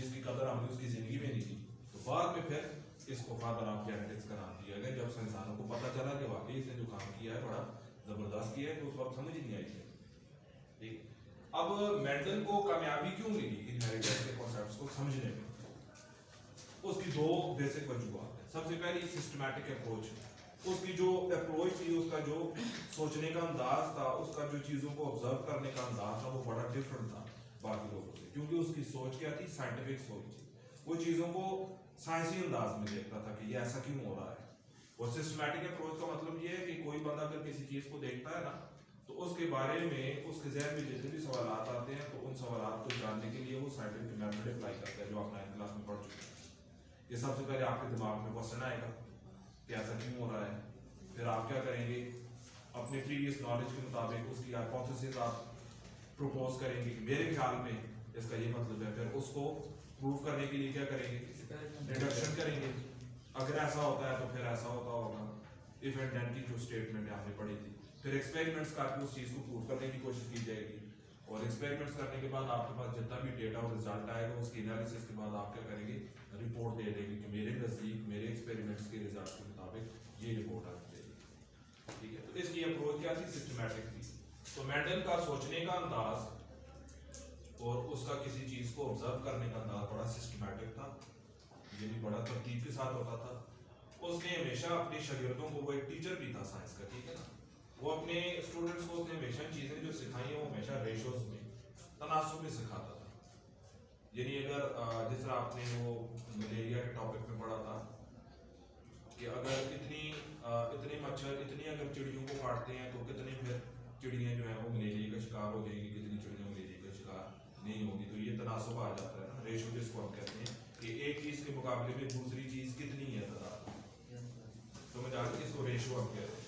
جس کی قدر ہم نے اس کی زندگی میں نہیں کی. تو بعد میں پھر اس کو فادر آف جینیٹکس کا نام دیا گیا جب سائنسدانوں کو پتہ چلا کہ واقعی اس نے جو کام کیا ہے بڑا زبردست کیا ہے. تو اس وقت سمجھ ہی نہیں آئی تھی. ٹھیک. اب مینڈل کو کامیابی کیوں ملی انہیریٹنس کے کانسیپٹس کو سمجھنے میں؟ اس کی دو بیسک وجوہات ہیں. سب سے پہلی سسٹمیٹک اپروچ. اس کی جو اپروچ تھی, اس کا جو سوچنے کا انداز تھا, اس کا جو چیزوں کو آبزرو کرنے کا انداز تھا, وہ بڑا ڈفرنٹ تھا باقی لوگوں سے. کیونکہ اس کی سوچ کیا تھی؟ سائنٹیفک سوچ تھی. وہ چیزوں کو سائنسی انداز میں دیکھتا تھا کہ یہ ایسا کیوں ہو رہا ہے. اور سسٹمیٹک اپروچ کا مطلب یہ ہے کہ کوئی بندہ اگر کسی چیز کو دیکھتا ہے نا, تو اس کے بارے میں اس کے ذہن میں جتنے بھی سوالات آتے ہیں, تو ان سوالات کو جاننے کے لیے وہ سائنٹیفک میتھڈ اپلائی کرتا ہے جو آپ 9th کلاس میں پڑھ چکے ہیں. یہ سب سے پہلے آپ کے دماغ میں کوشچن آئے گا کہ ایسا کیوں ہو رہا ہے. پھر آپ کیا کریں گے؟ اپنے پریویس نالج کے مطابق اس کی ہائپوتھیسز آپ پروپوز کریں گے کہ میرے خیال میں اس کا یہ مطلب ہے. پھر اس کو پروو کرنے کے لیے کیا کریں گے؟ ڈیڈکشن کریں گے. اگر ایسا ہوتا ہے تو پھر ایسا ہوتا ہوگا. ایف اینڈ دین کی جو اسٹیٹمنٹ ہے ہم نے پڑھی تھی. پھر ایکسپیریمنٹس کر کے اس چیز کو پروو کرنے کی کوشش کی جائے گی. اور ایکسپیریمنٹس کرنے کے بعد آپ کے پاس جتنا بھی ڈیٹا اور رزلٹ آئے گا, اس کی انالیسس کے بعد آپ کیا کریں گے؟ رپورٹ دے دیں گے کہ میرے نزدیک میرے ایکسپیریمنٹس کے رزلٹ کے مطابق یہ رپورٹ آنی چاہیے. ٹھیک ہے. تو اس کی اپروچ کیا تھی؟ سسٹمیٹک تھی. تو مینڈل کا سوچنے کا انداز اور اس کا کسی چیز کو آبزرو کرنے کا انداز بڑا سسٹمیٹک تھا, یعنی بڑا ترتیب کے ساتھ ہوتا تھا. اس نے ہمیشہ اپنے شاگردوں کو, وہ ایک ٹیچر بھی تھا سائنس کا, ٹھیک ہے نا, وہ اپنے اسٹوڈنٹس کو اس نے ہمیشہ چیزیں جو سکھائی ہیں وہ ہمیشہ ریشوز میں, تناسب میں سکھاتا تھا. یعنی اگر جس طرح آپ نے وہ ملیریا کے ٹاپک میں پڑھا تھا کہ اگر اتنے مچھر اتنی اگر چڑیوں کو کاٹتے ہیں تو کتنے پھر چڑیاں جو ہیں وہ ملیریا کا شکار ہو جائیں گی, کتنی چڑیاں ملیریا کا شکار نہیں ہوگی. تو یہ تناسب آ جاتا ہے نا, ریشو جس کو ہم کہتے ہیں کہ ایک چیز کے مقابلے میں دوسری چیز کتنی ہے تعداد. سمجھ آ گئی؟ اس کو ریشو ہم کہتے ہیں.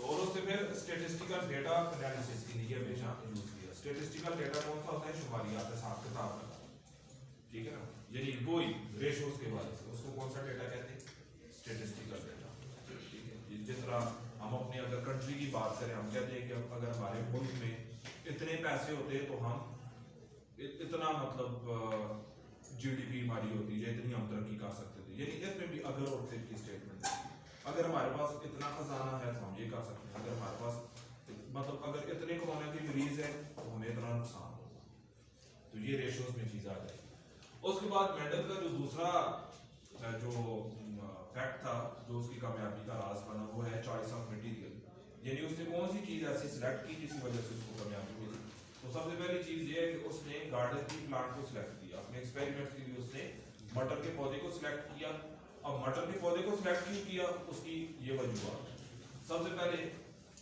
اور اس سے پھر اسٹیٹسٹیکل ڈیٹا انالیسس کے لیے ہمیشہ یوز کیا. اسٹیٹسٹیکل ڈیٹا کون سا ہوتا ہے؟ شماریات, حساب کتاب کا. ٹھیک ہے نا, یعنی وہی ریشوز کے بارے سے اس کو کون سا ڈیٹا کہتے ہیں؟ Statistical data. ٹھیک ہے. جس طرح ہم اپنے اگر کنٹری کی بات کریں, ہم کہتے ہیں کہ اگر ہمارے ملک میں اتنے پیسے ہوتے تو ہم اتنا مطلب جی ڈی پی ہماری ہوتی ہے, اتنی ہم ترقی کر سکتے تھے. یعنی اس میں بھی اگر اور پھر کی اسٹیٹمنٹ ہے. اگر ہمارے پاس اتنا خزانہ ہے تو ہم یہ کر سکتے ہیں. اگر ہمارے پاس مطلب اگر اتنے کورونا کے مریض ہیں تو ہمیں اتنا نقصان ہوگا. تو یہ ریشوز میں چیز آ جائے گی. اس کے بعد مینڈل کا جو دوسرا جو فیکٹ تھا جو اس کی کامیابی کا راز بنا, وہ ہے چوائس آف مٹیریل. یعنی اس نے کون سی چیز ایسی سلیکٹ کی جس کی وجہ سے اس کو کامیابی ملی. تو سب سے پہلی چیز یہ ہے کہ اس نے گارڈن کی پلانٹ کو سلیکٹ کیا. اپنے ایکسپیریمنٹ کے لیے اس نے مٹر کے پودے کو سلیکٹ کیا. اب مٹر کے پودے کو سلیکٹ کیوں کیا؟ اس کی یہ وجوہات. سب سے پہلے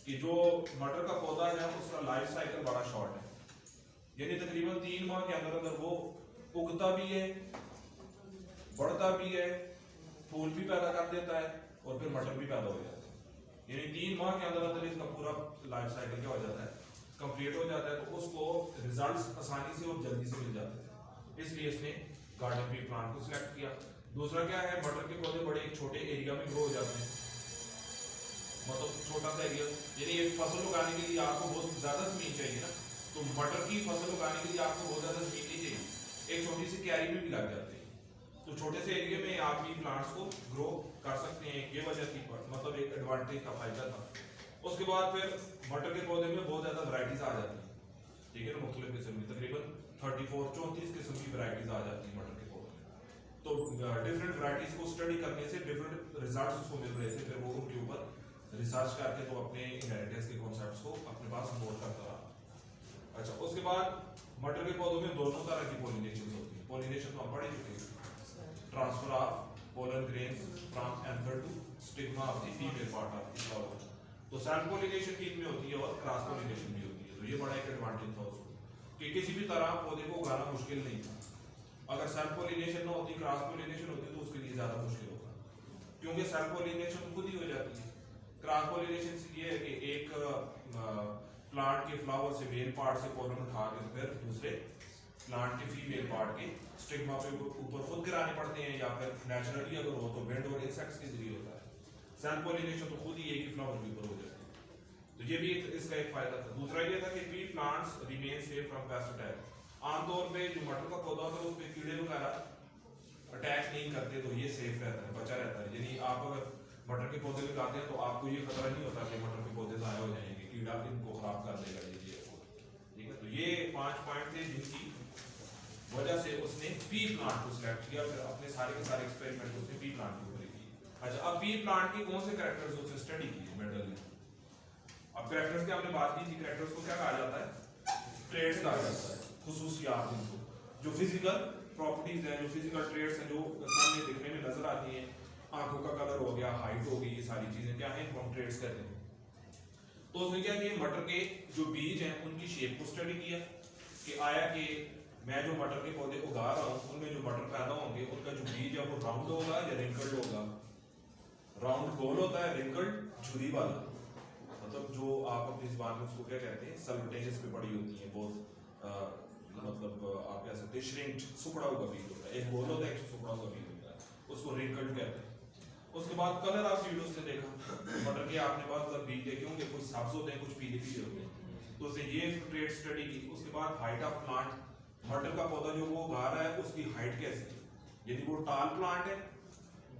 کہ جو مٹر کا پودا ہے اس کا لائف سائیکل بڑا شارٹ ہے, یعنی تقریباً 3 ماہ کے اندر اندر وہ اگتا بھی ہے, بڑھتا بھی ہے, پھول بھی پیدا کر دیتا ہے اور پھر مٹر بھی پیدا ہو جاتا ہے. یعنی 3 ماہ کے اندر اندر اس کا پورا لائف سائیکل کیا ہو جاتا ہے؟ کمپلیٹ ہو جاتا ہے. تو اس کو ریزلٹس آسانی سے اور جلدی سے مل جاتے ہیں, اس لیے اس نے گارڈن پی پلانٹ کو سلیکٹ کیا. دوسرا کیا ہے, مٹر کے پودے بڑے ایک چھوٹے ایریا میں گرو ہو جاتے ہیں, مطلب چھوٹا سا ایریا. یعنی ایک فصل اگانے کے لیے آپ کو بہت زیادہ زمین چاہیے نا, تو مٹر کی فصل اگانے کے لیے آپ کو بہت زیادہ زمین نہیں چاہیے, ایک چھوٹی سی کیاری میں بھی لگ جاتے ہیں. تو چھوٹے سے ایریا میں آپ بھی پلانٹس کو گرو کر سکتے ہیں. یہ وجہ تھی, مطلب ایک ایڈوانٹیج کا فائدہ تھا. اس کے بعد پھر مٹر کے پودے میں بہت زیادہ ورائٹیز آ جاتی ہیں, ٹھیک ہے نا, مختلف قسم کی تقریباً 34 قسم کی ورائٹیز آ جاتی ہیں مٹر کے پودے میں. تو ڈفرینٹ ورائٹیز کو اسٹڈی کرنے سے ڈفرینٹ ریزلٹس اس کو مل رہے تھے. پھر وہ ان کے اوپر ریسرچ کر کے تو اپنے انہیریٹنس کے کانسیپٹس کو اپنے پاس نوٹ کرتا رہا. اچھا, اس کے بعد مٹر کے پودوں میں دونوں طرح کی پولینیشن ہوتی ہیں. پولینیشن تو ہم پڑھ چکے ہیں, transfer of pollen grains from anther to stigma of the female part of the flower. تو سیلف پولینیشن بھی ان میں ہوتی ہے اور کراس پولینیشن بھی ہوتی ہے. تو یہ بڑا ایک ایڈوانٹیج تھا اس کو کہ کسی بھی طرح پودے کو اگانا مشکل نہیں تھا. اگر سیلف پولینیشن نہ ہوتی, کراس پولینیشن ہوتی تو اس کے لیے زیادہ مشکل ہوتا, کیونکہ سیلف پولینیشن خود ہی ہو جاتی ہے. کراس پولینیشن سے یہ ہے کہ ایک پلانٹ کے فلاور سے میل پارٹ سے پولن اٹھا کے پھر دوسرے پلانٹ کے فیمیل پارٹ کے اسٹگما پہ اوپر خود گرانے پڑتے ہیں, یا پھر نیچرلی اگر ہو تو ونڈ اور انسیکٹس کے ذریعے ہوتا ہے. سیلف پولینیشن تو خود ہی ایک ہی فلاور کے اوپر ہو جاتی ہے. تو یہ بھی اس کا ایک فائدہ تھا. دوسرا یہ تھا کہ پی پلانٹس ریمین سیف فرام پیسٹسائڈ. عام طور پہ جو مٹر کا پودا ہوتا ہے اس پہ کیڑے وغیرہ اٹیک نہیں کرتے تو یہ سیف رہتا ہے, بچا رہتا ہے. یعنی آپ اگر مٹر کے پودے لگاتے ہیں تو آپ کو یہ خطرہ نہیں ہوتا کہ مٹر کے پودے ضائع ہو جائیں گے, کیڑا ان کو خراب کر دے گا. ٹھیک ہے, تو یہ 5 پوائنٹ تھے جن کی وجہ سے اس نے پی پلانٹ کو سلیکٹ کیا, پھر اپنے سارے کے سارے ایکسپیریمنٹ اس نے پی پلانٹ کے اوپر کیے. اچھا, اب پی پلانٹ کی کون سے کریکٹرز اس نے اسٹڈی کیے میڈل نے. اب کریکٹرز کی ہم نے بات کی تھی, کریکٹرز کو کیا کہا جاتا ہے, ٹریٹس کہا جاتا ہے, خصوصیات ان کو, جو فزیکل پراپرٹیز ہیں, جو فزیکل ٹریٹس ہیں جو سامنے دیکھنے میں نظر آتی ہیں, آنکھوں کا کلر ہو گیا, ہائٹ ہو گئی, یہ ساری چیزیں کیا ہیں, ہم ٹریٹس کہتے ہیں. تو اس نے کیا کہ مٹر کے جو بیج ہیں ان کی شیپ کو اسٹڈی کیا کہ آیا کہ میں جو مٹر کے پودے اگا رہا ہوں ان میں جو مٹر پیدا ہوں گے ان کا جو بیج ہے وہ راؤنڈ ہوگا یا رنکلڈ ہوگا. راؤنڈ گول ہوتا ہے, رنکلڈ جھری والا, مطلب جو آپ اپنی زبان میں اس کو کیا کہتے ہیں, سلوٹیجز پہ پڑی ہوتی ہیں بہت, مطلب آپ کہہ سکتے ہیں شرنکڈ, سکڑا ہوا بیج ہوتا ہے, ایک گول ہوتا ہے ایک سکڑا ہوا بیج ہوتا ہے, اس کو رنکلڈ کہتے ہیں. اس کے بعد کلر آپ ویڈیوز سے دیکھا, مٹر کے آپ نے بعض بیج دیکھے ہوں گے, کچھ سبز ہوتے ہیں کچھ پیلے پیلے ہوتے ہیں, تو اس نے یہ ٹریٹ اسٹڈی کی. اس کے بعد ہائٹ آف پلانٹ, مٹر کا پودا جو وہ اگا رہا ہے اس کی ہائٹ کیسی ہے, یعنی وہ ٹال پلانٹ ہے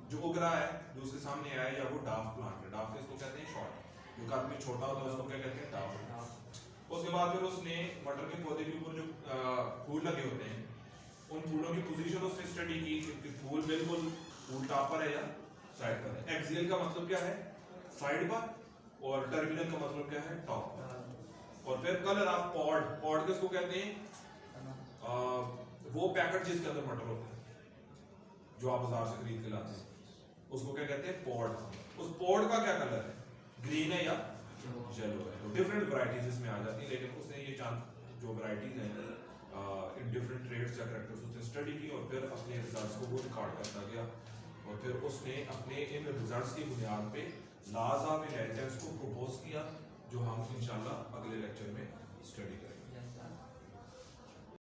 جو اگ رہا ہے جو اس کے سامنے آیا ہے, یا وہ ڈاف پلانٹ ہے. ڈاف اس کو کہتے ہیں شارٹ, جو قد میں چھوٹا ہوتا ہے اس کو کیا کہتے ہیں, ڈاف. اس کے بعد پھر اس نے مٹر کے پودے کے اوپر جو پھول لگے ہوتے ہیں ان پھولوں کی پوزیشن اس نے اسٹڈی کی کہ پھول بالکل پھول ٹاپ پر ہے یا سائڈ پر ہے. ایکسیل کا مطلب کیا ہے, سائڈ پر, اور ٹرمینل کا مطلب کیا ہے, ٹاپ پر. اور پھر کلر آف پوڈ, پوڈ کس کو کہتے ہیں, وہ پیکٹ جس کے اندر مٹر ہوتا ہے جو آپ بازار سے خرید کے لاتے ہیں اس کو کیا کہتے ہیں, پوڈ. اس پوڈ کا کیا کلر ہے, گرین ہے یا یلو ہے. تو ڈفرینٹ ورائٹیز اس میں آ جاتی ہیں, لیکن اس نے یہ چاند جو ورائٹیز ہیں ان ڈفرینٹ ٹریٹس یا کریکٹرز اس نے اسٹڈی کی, اور پھر اپنے ریزلٹس کو وہ ریکارڈ کرتا گیا, اور پھر اس نے اپنے ان ریزلٹس کی بنیاد پہ لاز آف انہیریٹنس کو پروپوز کیا, جو ہم انشاءاللہ اگلے